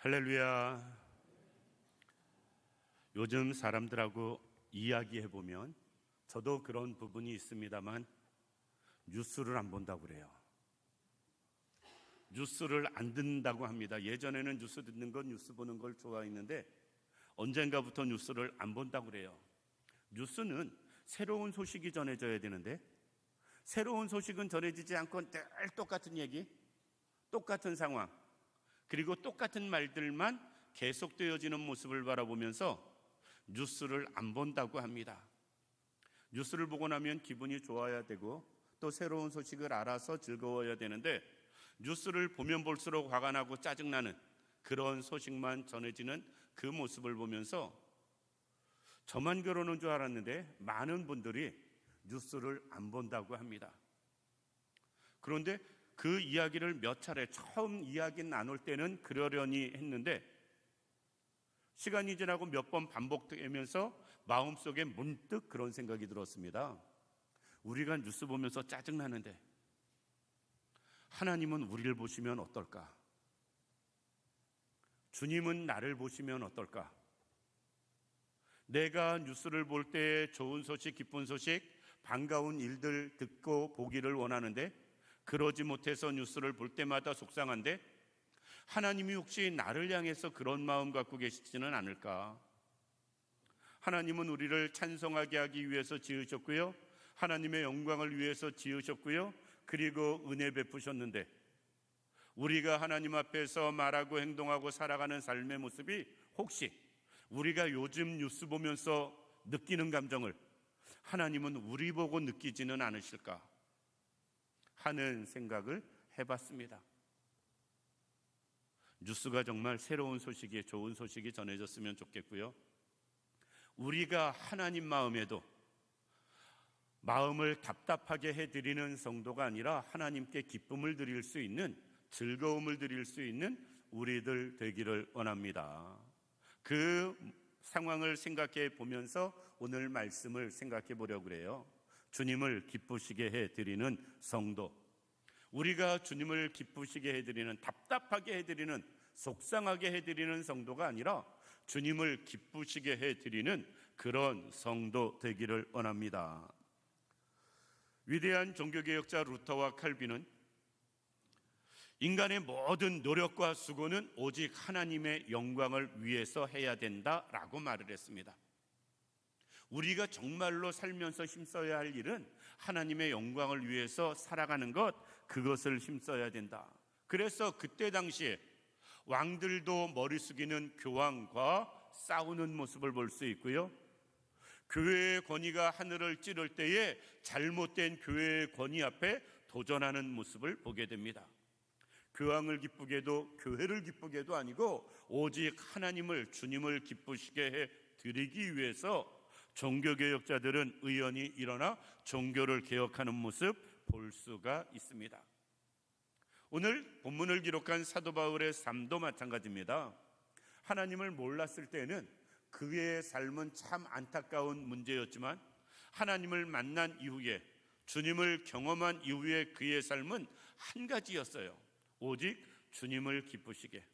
할렐루야. 요즘 사람들하고 이야기해보면 저도 그런 부분이 있습니다만 뉴스를 안 본다고 그래요. 뉴스를 안 듣는다고 합니다. 예전에는 뉴스 듣는 건 뉴스 보는 걸 좋아했는데 언젠가부터 뉴스를 안 본다고 그래요. 뉴스는 새로운 소식이 전해져야 되는데 새로운 소식은 전해지지 않고 늘 똑같은 얘기, 똑같은 상황, 그리고 똑같은 말들만 계속되어지는 모습을 바라보면서 뉴스를 안 본다고 합니다. 뉴스를 보고 나면 기분이 좋아야 되고 또 새로운 소식을 알아서 즐거워야 되는데 뉴스를 보면 볼수록 화가 나고 짜증나는 그런 소식만 전해지는 그 모습을 보면서 저만 그러는 줄 알았는데 많은 분들이 뉴스를 안 본다고 합니다. 그런데 그 이야기를 몇 차례 처음 이야기 나눌 때는 그러려니 했는데 시간이 지나고 몇 번 반복되면서 마음속에 문득 그런 생각이 들었습니다. 우리가 뉴스 보면서 짜증나는데 하나님은 우리를 보시면 어떨까? 주님은 나를 보시면 어떨까? 내가 뉴스를 볼 때 좋은 소식, 기쁜 소식, 반가운 일들 듣고 보기를 원하는데 그러지 못해서 뉴스를 볼 때마다 속상한데 하나님이 혹시 나를 향해서 그런 마음 갖고 계시지는 않을까? 하나님은 우리를 찬송하게 하기 위해서 지으셨고요, 하나님의 영광을 위해서 지으셨고요, 그리고 은혜 베푸셨는데 우리가 하나님 앞에서 말하고 행동하고 살아가는 삶의 모습이 혹시 우리가 요즘 뉴스 보면서 느끼는 감정을 하나님은 우리 보고 느끼지는 않으실까 하는 생각을 해봤습니다. 뉴스가 정말 새로운 소식이, 좋은 소식이 전해졌으면 좋겠고요, 우리가 하나님 마음에도 마음을 답답하게 해드리는 성도가 아니라 하나님께 기쁨을 드릴 수 있는, 즐거움을 드릴 수 있는 우리들 되기를 원합니다. 그 상황을 생각해 보면서 오늘 말씀을 생각해 보려고 그래요. 주님을 기쁘시게 해드리는 성도, 우리가 주님을 기쁘시게 해드리는, 답답하게 해드리는, 속상하게 해드리는 성도가 아니라 주님을 기쁘시게 해드리는 그런 성도 되기를 원합니다. 위대한 종교개혁자 루터와 칼빈은 인간의 모든 노력과 수고는 오직 하나님의 영광을 위해서 해야 된다라고 말을 했습니다. 우리가 정말로 살면서 힘써야 할 일은 하나님의 영광을 위해서 살아가는 것, 그것을 힘써야 된다. 그래서 그때 당시에 왕들도 머리 숙이는 교황과 싸우는 모습을 볼 수 있고요, 교회의 권위가 하늘을 찌를 때에 잘못된 교회의 권위 앞에 도전하는 모습을 보게 됩니다. 교황을 기쁘게도, 교회를 기쁘게도 아니고 오직 하나님을, 주님을 기쁘시게 해 드리기 위해서 종교개혁자들은 의연히 일어나 종교를 개혁하는 모습 볼 수가 있습니다. 오늘 본문을 기록한 사도 바울의 삶도 마찬가지입니다. 하나님을 몰랐을 때는 그의 삶은 참 안타까운 문제였지만 하나님을 만난 이후에, 주님을 경험한 이후에 그의 삶은 한 가지였어요. 오직 주님을 기쁘시게,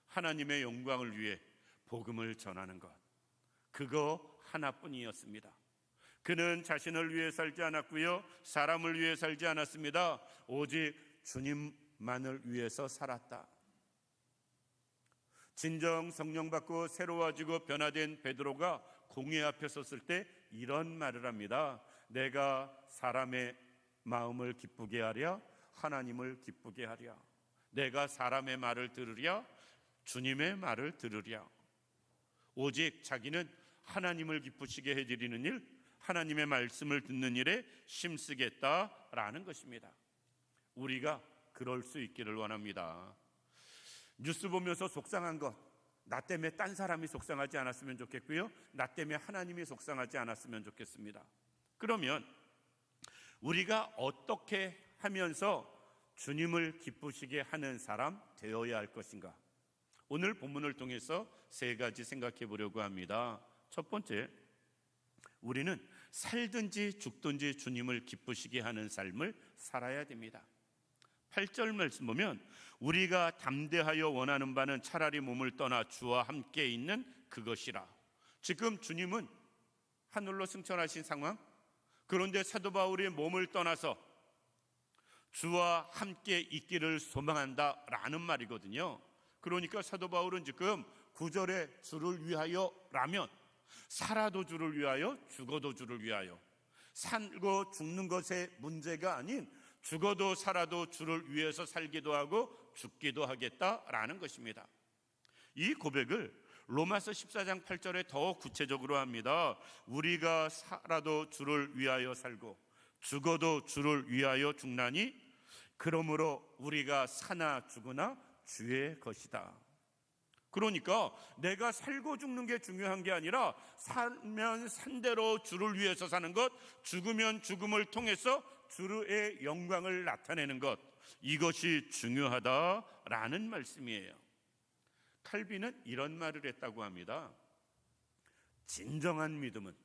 하나님의 영광을 위해 복음을 전하는 것, 그거 하나뿐이었습니다. 그는 자신을 위해 살지 않았고요, 사람을 위해 살지 않았습니다. 오직 주님만을 위해서 살았다. 진정 성령 받고 새로워지고 변화된 베드로가 공회 앞에 섰을 때 이런 말을 합니다. 내가 사람의 마음을 기쁘게 하랴, 하나님을 기쁘게 하랴. 내가 사람의 말을 들으랴, 주님의 말을 들으랴. 오직 자기는 하나님을 기쁘시게 해드리는 일, 하나님의 말씀을 듣는 일에 힘쓰겠다라는 것입니다. 우리가 그럴 수 있기를 원합니다. 뉴스 보면서 속상한 것, 나 때문에 딴 사람이 속상하지 않았으면 좋겠고요, 나 때문에 하나님이 속상하지 않았으면 좋겠습니다. 그러면 우리가 어떻게 하면서 주님을 기쁘시게 하는 사람 되어야 할 것인가? 오늘 본문을 통해서 세 가지 생각해 보려고 합니다. 첫 번째, 우리는 살든지 죽든지 주님을 기쁘시게 하는 삶을 살아야 됩니다. 8절 말씀 보면 우리가 담대하여 원하는 바는 차라리 몸을 떠나 주와 함께 있는 그것이라. 지금 주님은 하늘로 승천하신 상황, 그런데 사도 바울이 몸을 떠나서 주와 함께 있기를 소망한다라는 말이거든요. 그러니까 사도 바울은 지금 9절에 주를 위하여라면 살아도 주를 위하여, 죽어도 주를 위하여, 살고 죽는 것의 문제가 아닌 죽어도 살아도 주를 위해서 살기도 하고 죽기도 하겠다라는 것입니다. 이 고백을 로마서 14장 8절에 더 구체적으로 합니다. 우리가 살아도 주를 위하여 살고 죽어도 주를 위하여 죽나니 그러므로 우리가 사나 죽으나 주의 것이다. 그러니까 내가 살고 죽는 게 중요한 게 아니라 살면 산 대로 주를 위해서 사는 것, 죽으면 죽음을 통해서 주의 영광을 나타내는 것, 이것이 중요하다라는 말씀이에요. 칼빈은 이런 말을 했다고 합니다. 진정한 믿음은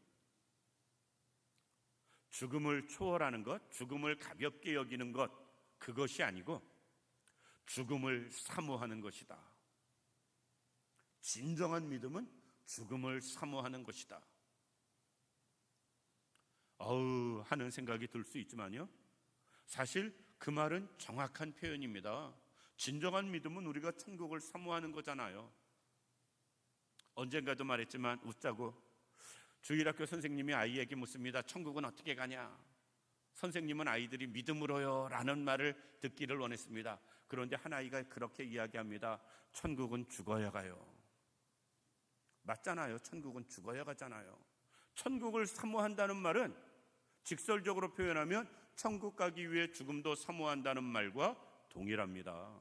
죽음을 초월하는 것, 죽음을 가볍게 여기는 것, 그것이 아니고 죽음을 사모하는 것이다. 진정한 믿음은 죽음을 사모하는 것이다. 하는 생각이 들 수 있지만요, 사실 그 말은 정확한 표현입니다. 진정한 믿음은 우리가 천국을 사모하는 거잖아요. 언젠가도 말했지만 웃자고 주일학교 선생님이 아이에게 묻습니다. 천국은 어떻게 가냐? 선생님은 아이들이 믿음으로요 라는 말을 듣기를 원했습니다. 그런데 한 아이가 그렇게 이야기합니다. 천국은 죽어야 가요. 맞잖아요. 천국은 죽어야 가잖아요. 천국을 사모한다는 말은 직설적으로 표현하면 천국 가기 위해 죽음도 사모한다는 말과 동일합니다.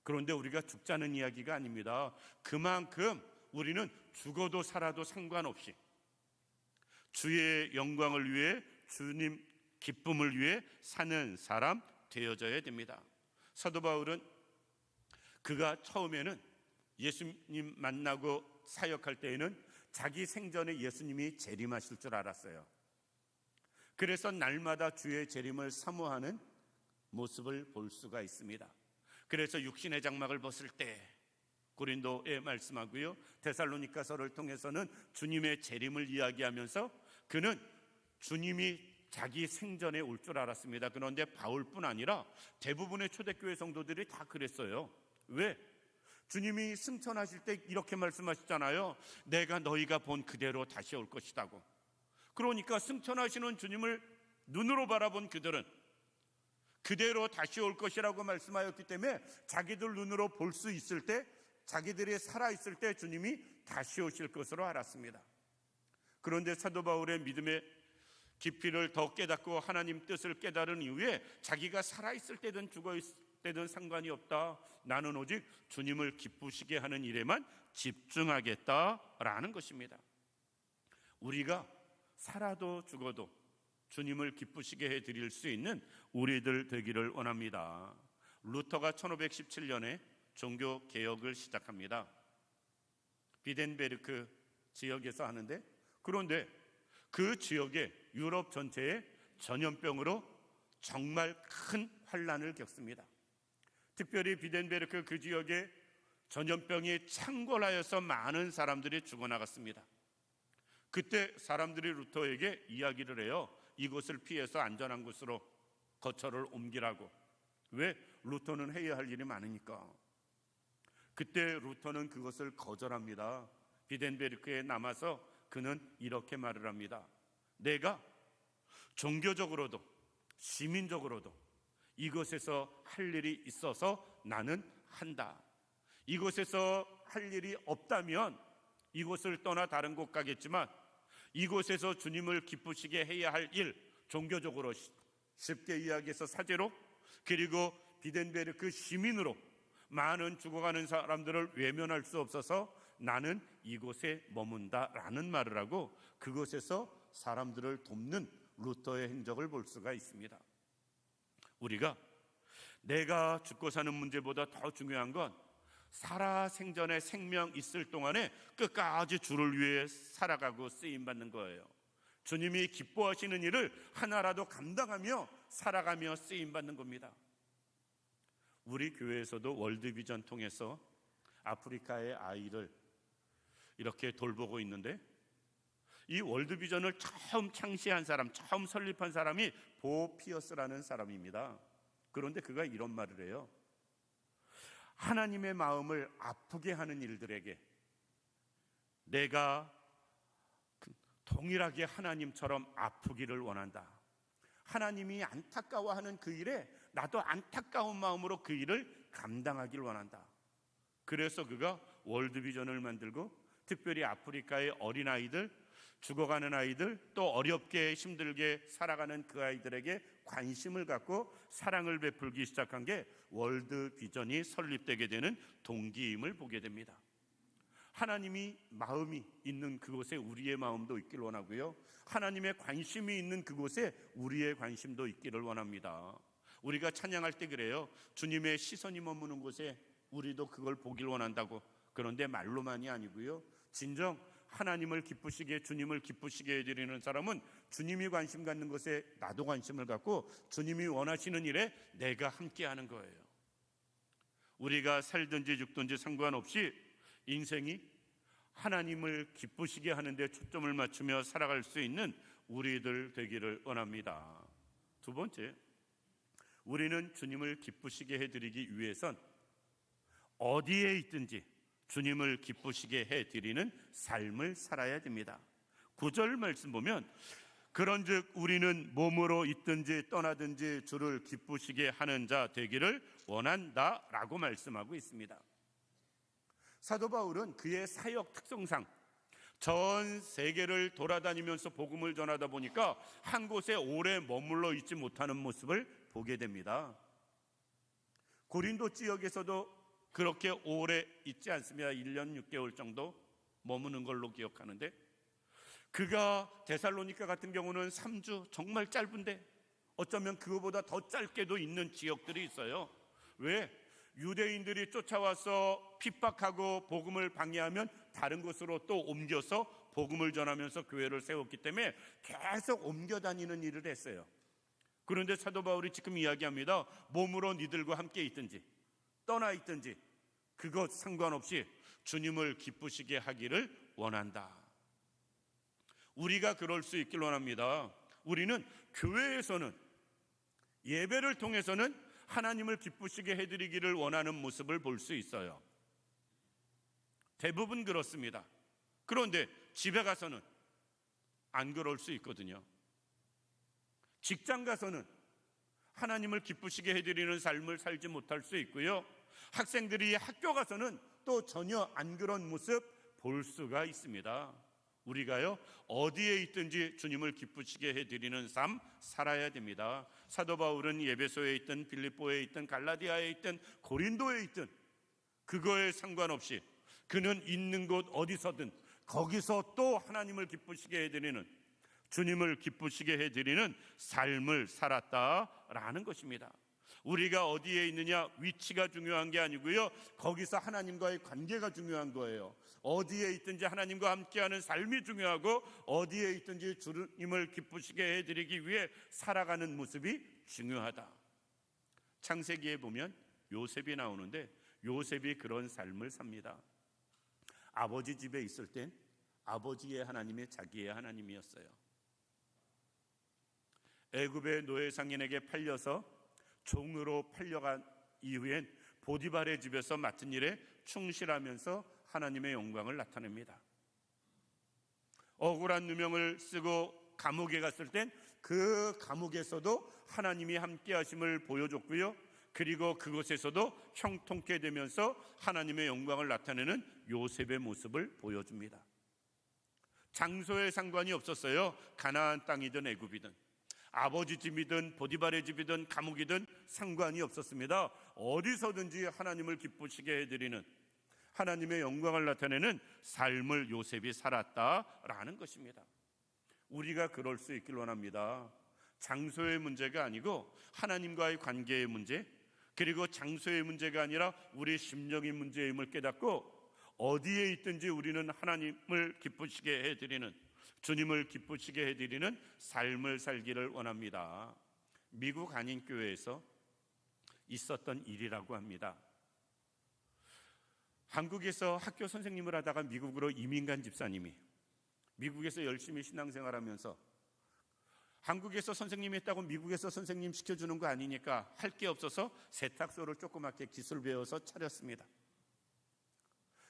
그런데 우리가 죽자는 이야기가 아닙니다. 그만큼 우리는 죽어도 살아도 상관없이 주의 영광을 위해, 주님 기쁨을 위해 사는 사람 되어져야 됩니다. 사도 바울은 그가 처음에는 예수님 만나고 사역할 때에는 자기 생전에 예수님이 재림하실 줄 알았어요. 그래서 날마다 주의 재림을 사모하는 모습을 볼 수가 있습니다. 그래서 육신의 장막을 벗을 때 고린도에 말씀하고요, 데살로니가서를 통해서는 주님의 재림을 이야기하면서 그는 주님이 자기 생전에 올 줄 알았습니다. 그런데 바울뿐 아니라 대부분의 초대교회 성도들이 다 그랬어요. 왜? 주님이 승천하실 때 이렇게 말씀하시잖아요. 내가 너희가 본 그대로 다시 올 것이라고. 그러니까 승천하시는 주님을 눈으로 바라본 그들은 그대로 다시 올 것이라고 말씀하였기 때문에 자기들 눈으로 볼 수 있을 때, 자기들이 살아있을 때 주님이 다시 오실 것으로 알았습니다. 그런데 사도 바울의 믿음의 깊이를 더 깨닫고 하나님 뜻을 깨달은 이후에 자기가 살아있을 때든 죽어있을 때든 상관이 없다. 나는 오직 주님을 기쁘시게 하는 일에만 집중하겠다라는 것입니다. 우리가 살아도 죽어도 주님을 기쁘시게 해드릴 수 있는 우리들 되기를 원합니다. 루터가 1517년에 종교 개혁을 시작합니다. 비덴베르크 지역에서 하는데, 그런데 그 지역의 유럽 전체에 전염병으로 정말 큰 환란을 겪습니다. 특별히 비덴베르크 그 지역에 전염병이 창궐하여서 많은 사람들이 죽어나갔습니다. 그때 사람들이 루터에게 이야기를 해요. 이곳을 피해서 안전한 곳으로 거처를 옮기라고. 왜? 루터는 해야 할 일이 많으니까. 그때 루터는 그것을 거절합니다. 비덴베르크에 남아서 그는 이렇게 말을 합니다. 내가 종교적으로도 시민적으로도 이곳에서 할 일이 있어서 나는 한다. 이곳에서 할 일이 없다면 이곳을 떠나 다른 곳 가겠지만 이곳에서 주님을 기쁘시게 해야 할 일, 종교적으로 쉽게 이야기해서 사제로, 그리고 비덴베르크 시민으로 많은 죽어가는 사람들을 외면할 수 없어서 나는 이곳에 머문다라는 말을 하고 그곳에서 사람들을 돕는 루터의 행적을 볼 수가 있습니다. 우리가 내가 죽고 사는 문제보다 더 중요한 건 살아 생전에 생명 있을 동안에 끝까지 주를 위해 살아가고 쓰임받는 거예요. 주님이 기뻐하시는 일을 하나라도 감당하며 살아가며 쓰임받는 겁니다. 우리 교회에서도 월드비전 통해서 아프리카의 아이를 이렇게 돌보고 있는데, 이 월드비전을 처음 창시한 사람, 처음 설립한 사람이 보 피어스라는 사람입니다. 그런데 그가 이런 말을 해요. 하나님의 마음을 아프게 하는 일들에게 내가 동일하게 하나님처럼 아프기를 원한다. 하나님이 안타까워하는 그 일에 나도 안타까운 마음으로 그 일을 감당하길 원한다. 그래서 그가 월드비전을 만들고 특별히 아프리카의 어린아이들, 죽어가는 아이들, 또 어렵게 힘들게 살아가는 그 아이들에게 관심을 갖고 사랑을 베풀기 시작한 게 월드비전이 설립되게 되는 동기임을 보게 됩니다. 하나님이 마음이 있는 그곳에 우리의 마음도 있길 원하고요, 하나님의 관심이 있는 그곳에 우리의 관심도 있기를 원합니다. 우리가 찬양할 때 그래요. 주님의 시선이 머무는 곳에 우리도 그걸 보길 원한다고. 그런데 말로만이 아니고요, 진정 하나님을 기쁘시게, 주님을 기쁘시게 해드리는 사람은 주님이 관심 갖는 것에 나도 관심을 갖고 주님이 원하시는 일에 내가 함께하는 거예요. 우리가 살든지 죽든지 상관없이 인생이 하나님을 기쁘시게 하는 데 초점을 맞추며 살아갈 수 있는 우리들 되기를 원합니다. 두 번째, 우리는 주님을 기쁘시게 해드리기 위해선 어디에 있든지 주님을 기쁘시게 해드리는 삶을 살아야 됩니다. 9절 말씀 보면 그런즉 우리는 몸으로 있든지 떠나든지 주를 기쁘시게 하는 자 되기를 원한다라고 말씀하고 있습니다. 사도 바울은 그의 사역 특성상 전 세계를 돌아다니면서 복음을 전하다 보니까 한 곳에 오래 머물러 있지 못하는 모습을 보게 됩니다. 고린도 지역에서도 그렇게 오래 있지 않습니다. 1년 6개월 정도 머무는 걸로 기억하는데, 그가 데살로니가 같은 경우는 3주, 정말 짧은데 어쩌면 그거보다 더 짧게도 있는 지역들이 있어요. 왜? 유대인들이 쫓아와서 핍박하고 복음을 방해하면 다른 곳으로 또 옮겨서 복음을 전하면서 교회를 세웠기 때문에 계속 옮겨 다니는 일을 했어요. 그런데 사도 바울이 지금 이야기합니다. 몸으로 니들과 함께 있든지 떠나 있든지 그것 상관없이 주님을 기쁘시게 하기를 원한다. 우리가 그럴 수 있길 원합니다. 우리는 교회에서는, 예배를 통해서는 하나님을 기쁘시게 해드리기를 원하는 모습을 볼 수 있어요. 대부분 그렇습니다. 그런데 집에 가서는 안 그럴 수 있거든요. 직장 가서는 하나님을 기쁘시게 해드리는 삶을 살지 못할 수 있고요, 학생들이 학교 가서는 또 전혀 안 그런 모습 볼 수가 있습니다. 우리가요, 어디에 있든지 주님을 기쁘시게 해드리는 삶 살아야 됩니다. 사도 바울은 에베소에 있든 빌립보에 있든 갈라디아에 있든 고린도에 있든 그거에 상관없이 그는 있는 곳 어디서든 거기서 또 하나님을 기쁘시게 해드리는, 주님을 기쁘시게 해드리는 삶을 살았다라는 것입니다. 우리가 어디에 있느냐, 위치가 중요한 게 아니고요, 거기서 하나님과의 관계가 중요한 거예요. 어디에 있든지 하나님과 함께하는 삶이 중요하고, 어디에 있든지 주님을 기쁘시게 해드리기 위해 살아가는 모습이 중요하다. 창세기에 보면 요셉이 나오는데 요셉이 그런 삶을 삽니다. 아버지 집에 있을 땐 아버지의 하나님이 자기의 하나님이었어요. 애굽의 노예 상인에게 팔려서 종으로 팔려간 이후엔 보디발의 집에서 맡은 일에 충실하면서 하나님의 영광을 나타냅니다. 억울한 누명을 쓰고 감옥에 갔을 땐 그 감옥에서도 하나님이 함께 하심을 보여줬고요, 그리고 그곳에서도 형통케 되면서 하나님의 영광을 나타내는 요셉의 모습을 보여줍니다. 장소에 상관이 없었어요. 가나안 땅이든 애굽이든, 아버지 집이든 보디발의 집이든 감옥이든 상관이 없었습니다. 어디서든지 하나님을 기쁘시게 해드리는, 하나님의 영광을 나타내는 삶을 요셉이 살았다라는 것입니다. 우리가 그럴 수 있길 원합니다. 장소의 문제가 아니고 하나님과의 관계의 문제, 그리고 장소의 문제가 아니라 우리 심령의 문제임을 깨닫고 어디에 있든지 우리는 하나님을 기쁘시게 해드리는, 주님을 기쁘시게 해드리는 삶을 살기를 원합니다. 미국 한인교회에서 있었던 일이라고 합니다. 한국에서 학교 선생님을 하다가 미국으로 이민 간 집사님이 미국에서 열심히 신앙생활하면서 한국에서 선생님 했다고 미국에서 선생님 시켜주는 거 아니니까 할 게 없어서 세탁소를 조그맣게 기술 배워서 차렸습니다.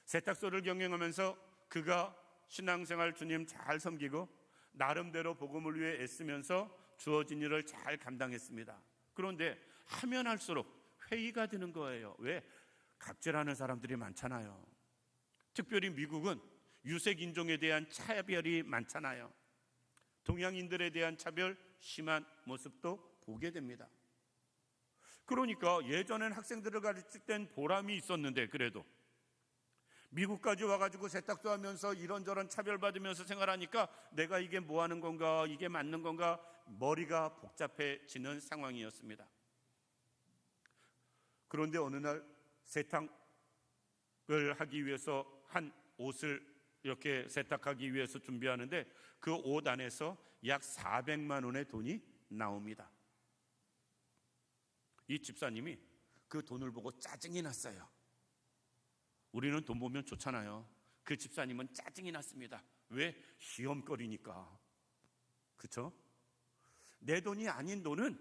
세탁소를 경영하면서 그가 신앙생활 주님 잘 섬기고 나름대로 복음을 위해 애쓰면서 주어진 일을 잘 감당했습니다. 그런데 하면 할수록 회의가 드는 거예요. 왜? 갑질하는 사람들이 많잖아요. 특별히 미국은 유색 인종에 대한 차별이 많잖아요. 동양인들에 대한 차별 심한 모습도 보게 됩니다. 그러니까 예전엔 학생들을 가르칠 땐 보람이 있었는데 그래도 미국까지 와가지고 세탁소 하면서 이런저런 차별받으면서 생활하니까 내가 이게 뭐 하는 건가, 이게 맞는 건가, 머리가 복잡해지는 상황이었습니다. 그런데 어느 날 세탁을 하기 위해서 한 옷을 이렇게 세탁하기 위해서 준비하는데 그 옷 안에서 약 400만 원의 돈이 나옵니다. 이 집사님이 그 돈을 보고 짜증이 났어요. 우리는 돈 보면 좋잖아요. 그 집사님은 짜증이 났습니다. 왜? 시험거리니까. 그렇죠? 내 돈이 아닌 돈은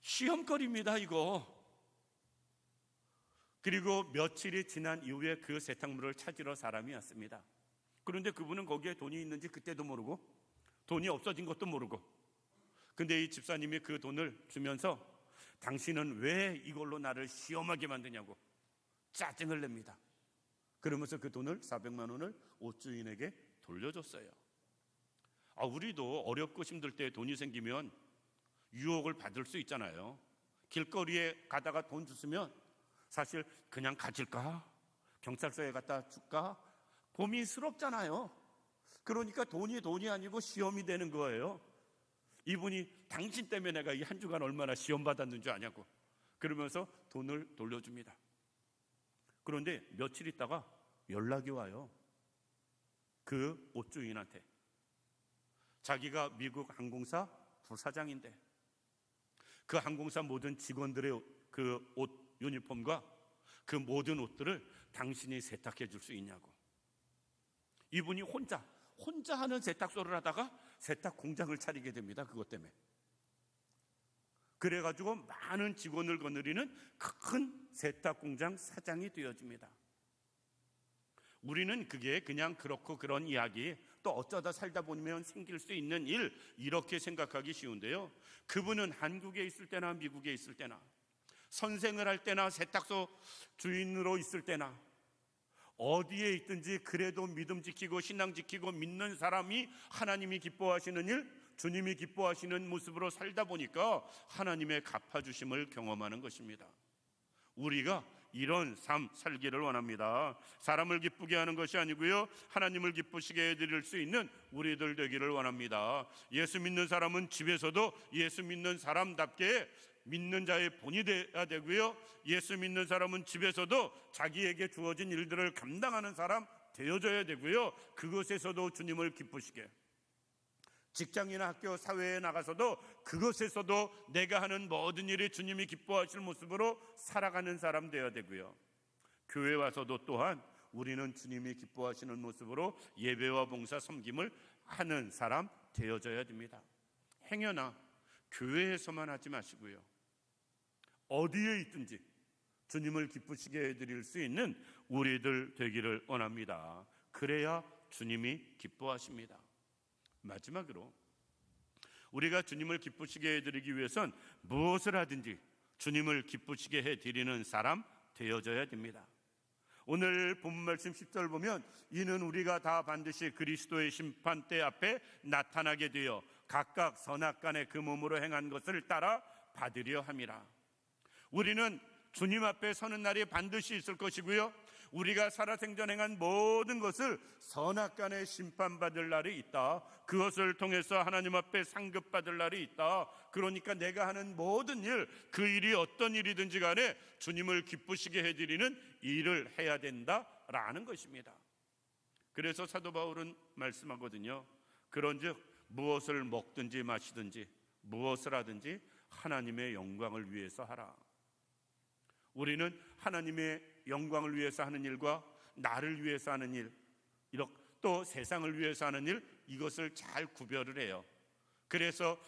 시험거리입니다, 이거. 그리고 며칠이 지난 이후에 그 세탁물을 찾으러 사람이 왔습니다. 그런데 그분은 거기에 돈이 있는지 그때도 모르고 돈이 없어진 것도 모르고, 근데 이 집사님이 그 돈을 주면서 당신은 왜 이걸로 나를 시험하게 만드냐고 짜증을 냅니다. 그러면서 그 돈을 400만 원을 옷주인에게 돌려줬어요. 우리도 어렵고 힘들 때 돈이 생기면 유혹을 받을 수 있잖아요. 길거리에 가다가 돈 주시면 사실 그냥 가질까? 경찰서에 갖다 줄까? 고민스럽잖아요. 그러니까 돈이 아니고 시험이 되는 거예요. 이분이 당신 때문에 내가 이 한 주간 얼마나 시험 받았는 줄 아냐고 그러면서 돈을 돌려줍니다. 그런데 며칠 있다가 연락이 와요. 그 옷주인한테. 자기가 미국 항공사 부사장인데 그 항공사 모든 직원들의 그 옷 유니폼과 그 모든 옷들을 당신이 세탁해 줄 수 있냐고. 이분이 혼자 하는 세탁소를 하다가 세탁 공장을 차리게 됩니다. 그것 때문에. 그래가지고 많은 직원을 거느리는 큰 세탁 공장 사장이 되어집니다. 우리는 그게 그냥 그렇고 그런 이야기, 또 어쩌다 살다 보면 생길 수 있는 일, 이렇게 생각하기 쉬운데요. 그분은 한국에 있을 때나 미국에 있을 때나 선생을 할 때나 세탁소 주인으로 있을 때나 어디에 있든지 그래도 믿음 지키고 신앙 지키고 믿는 사람이 하나님이 기뻐하시는 일, 주님이 기뻐하시는 모습으로 살다 보니까 하나님의 갚아주심을 경험하는 것입니다. 우리가 이런 삶 살기를 원합니다. 사람을 기쁘게 하는 것이 아니고요, 하나님을 기쁘시게 해드릴 수 있는 우리들 되기를 원합니다. 예수 믿는 사람은 집에서도 예수 믿는 사람답게 믿는 자의 본이 되어야 되고요, 예수 믿는 사람은 집에서도 자기에게 주어진 일들을 감당하는 사람 되어져야 되고요, 그것에서도 주님을 기쁘시게, 직장이나 학교, 사회에 나가서도 그것에서도 내가 하는 모든 일이 주님이 기뻐하실 모습으로 살아가는 사람 되어야 되고요, 교회 와서도 또한 우리는 주님이 기뻐하시는 모습으로 예배와 봉사, 섬김을 하는 사람 되어져야 됩니다. 행여나 교회에서만 하지 마시고요, 어디에 있든지 주님을 기쁘시게 해드릴 수 있는 우리들 되기를 원합니다. 그래야 주님이 기뻐하십니다. 마지막으로 우리가 주님을 기쁘시게 해드리기 위해선 무엇을 하든지 주님을 기쁘시게 해드리는 사람 되어져야 됩니다. 오늘 본문 말씀 10절 보면 이는 우리가 다 반드시 그리스도의 심판대 앞에 나타나게 되어 각각 선악간에 그 몸으로 행한 것을 따라 받으려 함이라. 우리는 주님 앞에 서는 날이 반드시 있을 것이고요, 우리가 살아생전 행한 모든 것을 선악간에 심판받을 날이 있다. 그것을 통해서 하나님 앞에 상급받을 날이 있다. 그러니까 내가 하는 모든 일, 그 일이 어떤 일이든지 간에 주님을 기쁘시게 해드리는 일을 해야 된다라는 것입니다. 그래서 사도 바울은 말씀하거든요. 그런즉 무엇을 먹든지 마시든지 무엇을 하든지 하나님의 영광을 위해서 하라. 우리는 하나님의 영광을 위해서 하는 일과 나를 위해서 하는 일, 또 세상을 위해서 하는 일, 이것을 잘 구별을 해요. 그래서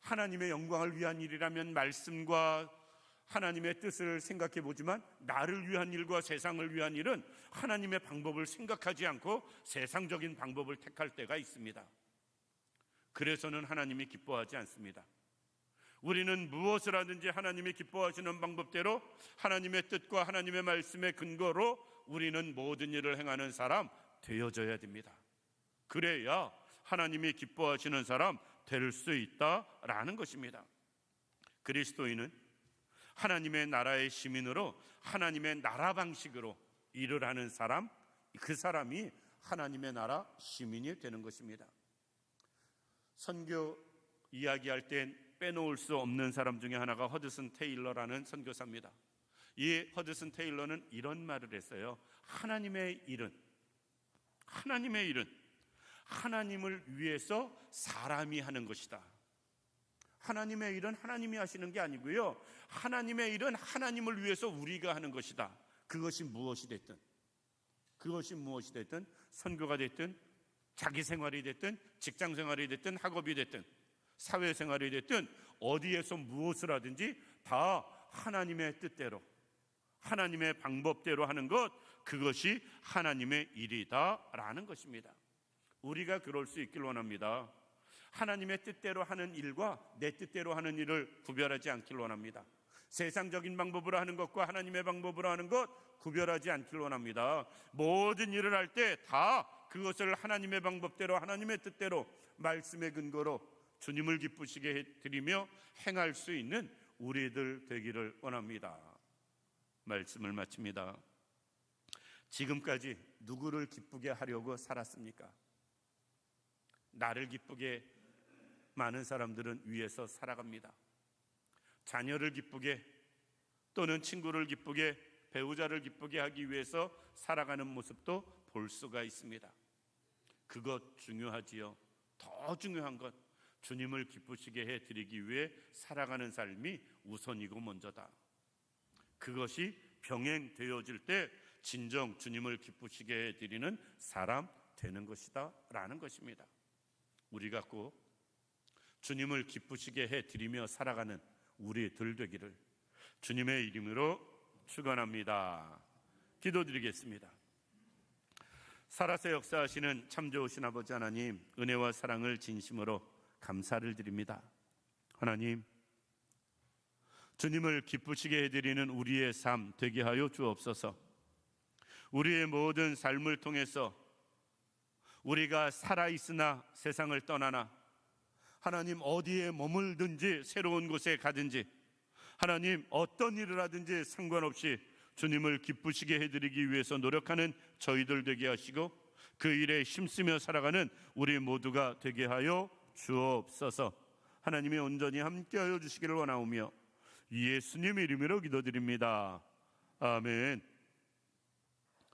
하나님의 영광을 위한 일이라면 말씀과 하나님의 뜻을 생각해 보지만, 나를 위한 일과 세상을 위한 일은 하나님의 방법을 생각하지 않고 세상적인 방법을 택할 때가 있습니다. 그래서는 하나님이 기뻐하지 않습니다. 우리는 무엇을 하든지 하나님이 기뻐하시는 방법대로 하나님의 뜻과 하나님의 말씀의 근거로 우리는 모든 일을 행하는 사람 되어져야 됩니다. 그래야 하나님이 기뻐하시는 사람 될 수 있다라는 것입니다. 그리스도인은 하나님의 나라의 시민으로 하나님의 나라 방식으로 일을 하는 사람, 그 사람이 하나님의 나라 시민이 되는 것입니다. 선교 이야기할 땐 빼놓을 수 없는 사람 중에 하나가 허드슨 테일러라는 선교사입니다. 이 허드슨 테일러는 이런 말을 했어요. 하나님의 일은 하나님을 위해서 사람이 하는 것이다. 하나님의 일은 하나님이 하시는 게 아니고요, 하나님의 일은 하나님을 위해서 우리가 하는 것이다. 그것이 무엇이 됐든 선교가 됐든 자기 생활이 됐든 직장 생활이 됐든 학업이 됐든 사회생활이 됐든 어디에서 무엇을 하든지 다 하나님의 뜻대로 하나님의 방법대로 하는 것, 그것이 하나님의 일이다라는 것입니다. 우리가 그럴 수 있길 원합니다. 하나님의 뜻대로 하는 일과 내 뜻대로 하는 일을 구별하지 않길 원합니다. 세상적인 방법으로 하는 것과 하나님의 방법으로 하는 것 구별하지 않길 원합니다. 모든 일을 할 때 다 그것을 하나님의 방법대로 하나님의 뜻대로 말씀의 근거로 주님을 기쁘시게 해드리며 행할 수 있는 우리들 되기를 원합니다. 말씀을 마칩니다. 지금까지 누구를 기쁘게 하려고 살았습니까? 나를 기쁘게 많은 사람들은 위해서 살아갑니다. 자녀를 기쁘게, 또는 친구를 기쁘게, 배우자를 기쁘게 하기 위해서 살아가는 모습도 볼 수가 있습니다. 그것 중요하지요. 더 중요한 것, 주님을 기쁘시게 해드리기 위해 살아가는 삶이 우선이고 먼저다. 그것이 병행되어질 때 진정 주님을 기쁘시게 해드리는 사람 되는 것이다 라는 것입니다. 우리가 꼭 주님을 기쁘시게 해드리며 살아가는 우리들 되기를 주님의 이름으로 축원합니다. 기도드리겠습니다. 살아서 역사하시는 참 좋으신 아버지 하나님, 은혜와 사랑을 진심으로 감사를 드립니다. 하나님, 주님을 기쁘시게 해드리는 우리의 삶 되게 하여 주옵소서. 우리의 모든 삶을 통해서 우리가 살아있으나 세상을 떠나나, 하나님 어디에 머물든지 새로운 곳에 가든지, 하나님 어떤 일을 하든지 상관없이 주님을 기쁘시게 해드리기 위해서 노력하는 저희들 되게 하시고, 그 일에 힘쓰며 살아가는 우리 모두가 되게 하여 주옵소서. 하나님이 온전히 함께하여 주시기를 원하오며 예수님 이름으로 기도드립니다. 아멘.